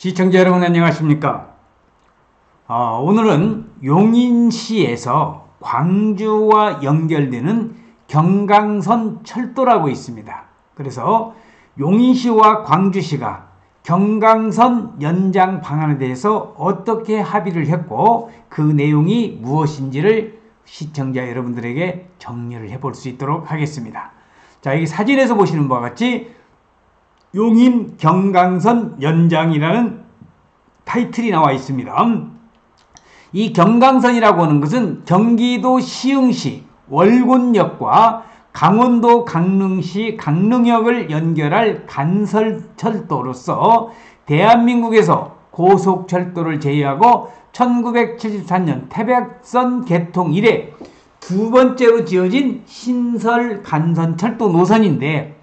시청자 여러분 안녕하십니까? 오늘은 용인시에서 광주와 연결되는 경강선 철도라고 있습니다. 그래서 용인시와 광주시가 경강선 연장 방안에 대해서 어떻게 합의를 했고 그 내용이 무엇인지를 시청자 여러분들에게 정리를 해볼 수 있도록 하겠습니다. 자, 여기 사진에서 보시는 바와 같이 용인 경강선 연장이라는 타이틀이 나와 있습니다. 이 경강선이라고 하는 것은 경기도 시흥시 월곤역과 강원도 강릉시 강릉역을 연결할 간설철도로서 대한민국에서 고속철도를 제외하고 1974년 태백선 개통 이래 두 번째로 지어진 신설 간선철도 노선인데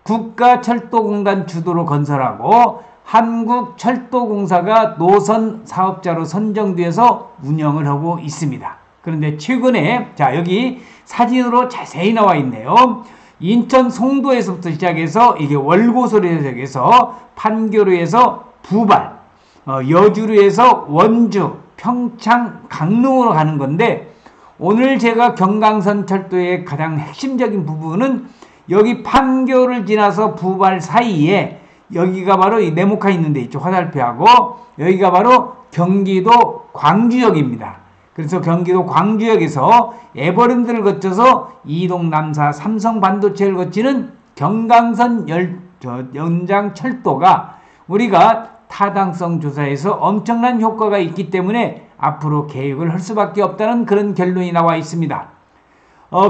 국가철도공단 주도로 건설하고 한국철도공사가 노선 사업자로 선정되어서 운영을 하고 있습니다. 그런데 최근에 여기 사진으로 자세히 나와 있네요. 인천 송도에서부터 시작해서 이게 월고소리에서 시작해서 판교로에서 부발, 여주로에서 원주, 평창, 강릉으로 가는 건데 오늘 제가 경강선 철도의 가장 핵심적인 부분은 여기 판교를 지나서 부발 사이에 여기가 바로 이 네모칸 있는데 있죠. 화살표하고 여기가 바로 경기도 광주역입니다. 그래서 경기도 광주역에서 에버랜드를 거쳐서 이동 남사 삼성 반도체를 거치는 경강선 연장 철도가 우리가 타당성 조사에서 엄청난 효과가 있기 때문에 앞으로 계획을 할 수밖에 없다는 그런 결론이 나와 있습니다.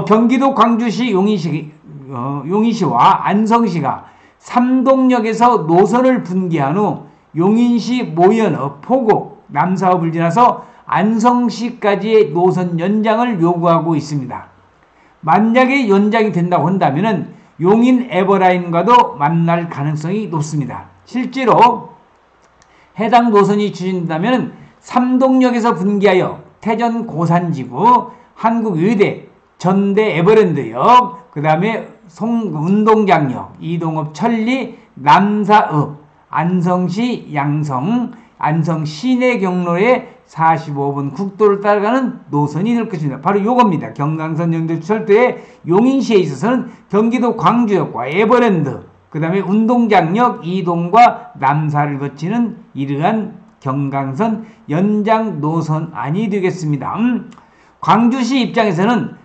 경기도 광주시 용인시와 안성시가 삼동역에서 노선을 분기한 후 용인시 모연읍 포곡 남사읍을 지나서 안성시까지의 노선 연장을 요구하고 있습니다. 만약에 연장이 된다고 한다면 용인 에버라인과도 만날 가능성이 높습니다. 실제로 해당 노선이 추진된다면 삼동역에서 분기하여 태전 고산지구, 한국의대, 전대 에버랜드역, 그 다음에 운동장역, 이동읍 천리, 남사읍, 안성시 양성, 안성 시내 경로에 45분 국도를 따라가는 노선이 될 것입니다. 바로 이겁니다. 경강선 연결철도의 용인시에 있어서는 경기도 광주역과 에버랜드, 그 다음에 운동장역, 이동과 남사를 거치는 이러한 경강선 연장 노선안이 되겠습니다. 광주시 입장에서는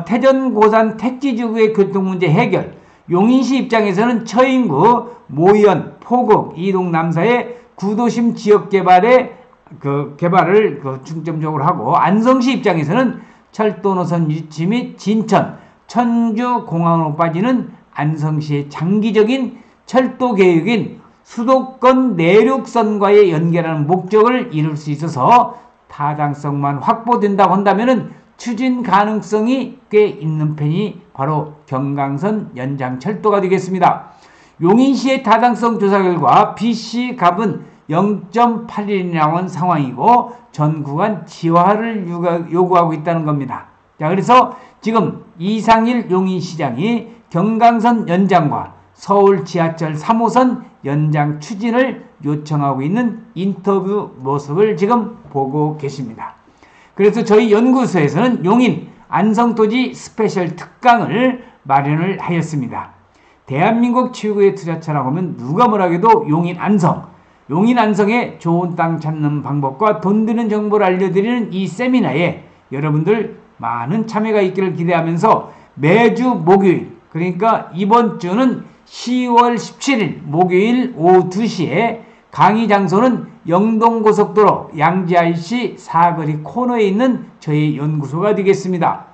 태전 고산 택지지구의 교통문제 해결, 용인시 입장에서는 처인구, 모연, 포곡, 이동 남사의 구도심 지역 개발의 개발을 중점적으로 하고 안성시 입장에서는 철도 노선 유치 및 진천, 천주 공항으로 빠지는 안성시의 장기적인 철도 계획인 수도권 내륙선과의 연결하는 목적을 이룰 수 있어서 타당성만 확보된다고 한다면 추진 가능성이 꽤 있는 편이 바로 경강선 연장철도가 되겠습니다. 용인시의 타당성 조사 결과 BC 값은 0.81이 나온 상황이고 전 구간 지화를 요구하고 있다는 겁니다. 자, 그래서 지금 이상일 용인시장이 경강선 연장과 서울 지하철 3호선 연장 추진을 요청하고 있는 인터뷰 모습을 지금 보고 계십니다. 그래서 저희 연구소에서는 용인 안성토지 스페셜 특강을 마련을 하였습니다. 대한민국 최고의 투자처라고 하면 누가 뭐라 해도 용인 안성에 좋은 땅 찾는 방법과 돈 드는 정보를 알려드리는 이 세미나에 여러분들 많은 참여가 있기를 기대하면서 매주 목요일, 그러니까 이번 주는 10월 17일 목요일 오후 2시에 강의 장소는 영동고속도로 양지IC 사거리 코너에 있는 저희 연구소가 되겠습니다.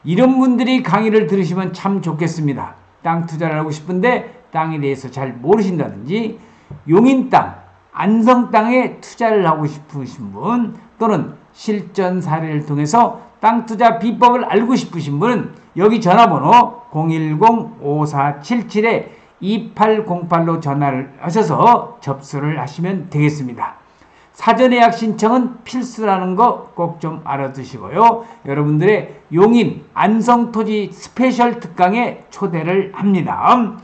이런 분들이 강의를 들으시면 참 좋겠습니다. 땅 투자를 하고 싶은데 땅에 대해서 잘 모르신다든지 용인 땅, 안성 땅에 투자를 하고 싶으신 분 또는 실전 사례를 통해서 땅 투자 비법을 알고 싶으신 분은 여기 전화번호 010-5477-2808로 전화를 하셔서 접수를 하시면 되겠습니다. 사전 예약 신청은 필수라는 거 꼭 좀 알아두시고요. 여러분들의 용인 안성토지 스페셜 특강에 초대를 합니다.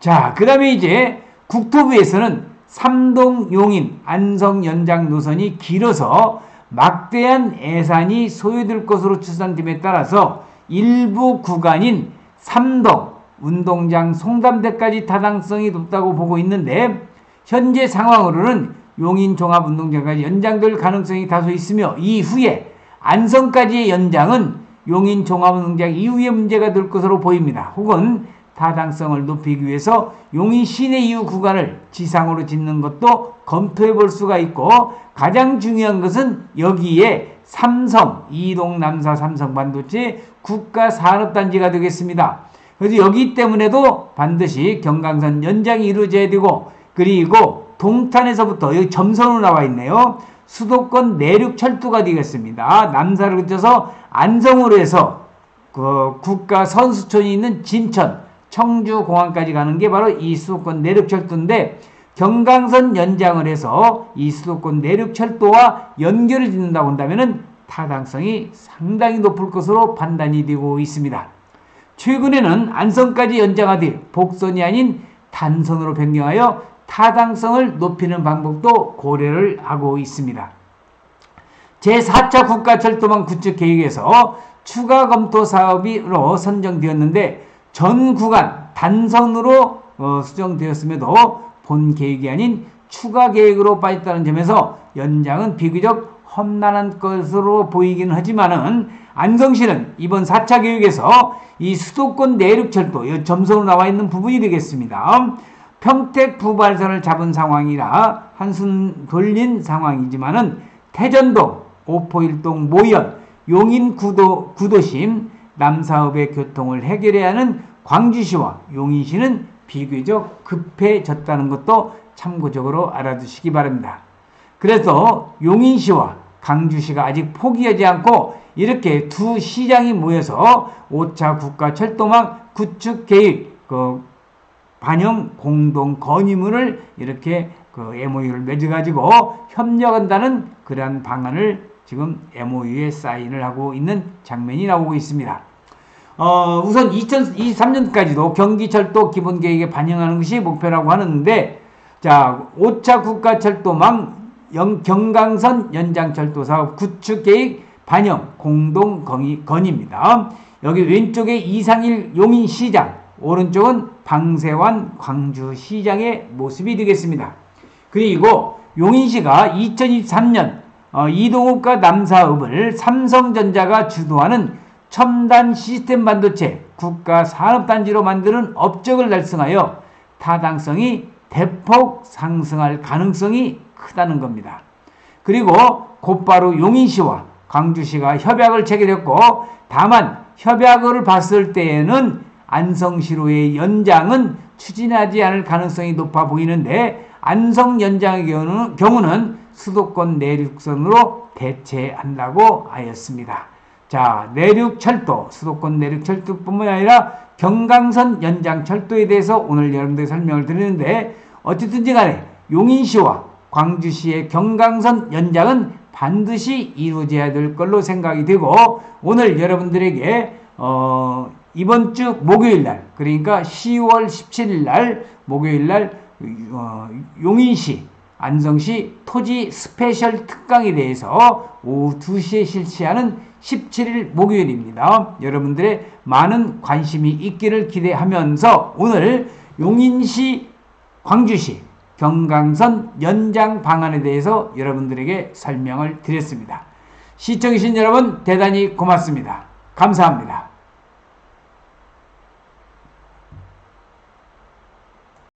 자, 그 다음에 이제 국토부에서는 삼동 용인 안성 연장 노선이 길어서 막대한 예산이 소요될 것으로 추산됨에 따라서 일부 구간인 삼동 운동장 송담대까지 타당성이 높다고 보고 있는데, 현재 상황으로는 용인 종합운동장까지 연장될 가능성이 다소 있으며, 이후에 안성까지의 연장은 용인 종합운동장 이후에 문제가 될 것으로 보입니다. 혹은 타당성을 높이기 위해서 용인 시내 이후 구간을 지상으로 짓는 것도 검토해 볼 수가 있고, 가장 중요한 것은 여기에 삼성, 이동 남사 삼성 반도체 국가산업단지가 되겠습니다. 그래서 여기 때문에도 반드시 경강선 연장이 이루어져야 되고, 그리고 동탄에서부터 여기 점선으로 나와 있네요. 수도권 내륙철도가 되겠습니다. 남사를 거쳐서 안성으로 해서 그 국가 선수촌이 있는 진천, 청주공항까지 가는 게 바로 이 수도권 내륙철도인데, 경강선 연장을 해서 이 수도권 내륙철도와 연결을 짓는다고 한다면 타당성이 상당히 높을 것으로 판단이 되고 있습니다. 최근에는 안성까지 연장하되 복선이 아닌 단선으로 변경하여 타당성을 높이는 방법도 고려를 하고 있습니다. 제4차 국가철도망 구축 계획에서 추가 검토 사업으로 선정되었는데, 전 구간 단선으로 수정되었음에도 본 계획이 아닌 추가 계획으로 빠졌다는 점에서 연장은 비교적 험난한 것으로 보이긴 하지만은, 안성시는 이번 4차 계획에서 이 수도권 내륙철도 점선으로 나와 있는 부분이 되겠습니다. 평택 부발선을 잡은 상황이라 한숨 돌린 상황이지만은, 태전동, 오포일동 모연, 용인 구도심, 남사읍의 교통을 해결해야 하는 광주시와 용인시는 비교적 급해졌다는 것도 참고적으로 알아두시기 바랍니다. 그래서 용인시와 광주시가 아직 포기하지 않고 이렇게 두 시장이 모여서 5차 국가철도망 구축 계획 반영 공동 건의문을 이렇게 MOU를 맺어가지고 협력한다는 그러한 방안을 지금 MOU에 사인을 하고 있는 장면이 나오고 있습니다. 우선 2023년까지도 경기철도 기본계획에 반영하는 것이 목표라고 하는데, 자, 5차 국가철도망 경강선 연장철도 사업 구축계획 반영 공동 건의입니다. 여기 왼쪽에 이상일 용인시장, 오른쪽은 방세환 광주시장의 모습이 되겠습니다. 그리고 용인시가 2023년 이동욱과 남사읍을 삼성전자가 주도하는 첨단 시스템 반도체 국가산업단지로 만드는 업적을 달성하여 타당성이 대폭 상승할 가능성이 크다는 겁니다. 그리고 곧바로 용인시와 광주시가 협약을 체결했고, 다만 협약을 봤을 때에는 안성시로의 연장은 추진하지 않을 가능성이 높아 보이는데, 안성 연장의 경우는 수도권 내륙선으로 대체한다고 하였습니다. 자, 내륙철도, 수도권 내륙철도뿐만 아니라 경강선 연장철도에 대해서 오늘 여러분들에게 설명을 드리는데, 어쨌든지 간에 용인시와 광주시의 경강선 연장은 반드시 이루어져야 될 걸로 생각이 되고, 오늘 여러분들에게 이번 주 목요일날, 그러니까 10월 17일날 목요일날 용인시, 안성시 토지 스페셜 특강에 대해서 오후 2시에 실시하는 17일 목요일입니다. 여러분들의 많은 관심이 있기를 기대하면서 오늘 용인시, 광주시 경강선 연장 방안에 대해서 여러분들에게 설명을 드렸습니다. 시청해주신 여러분 대단히 고맙습니다. 감사합니다.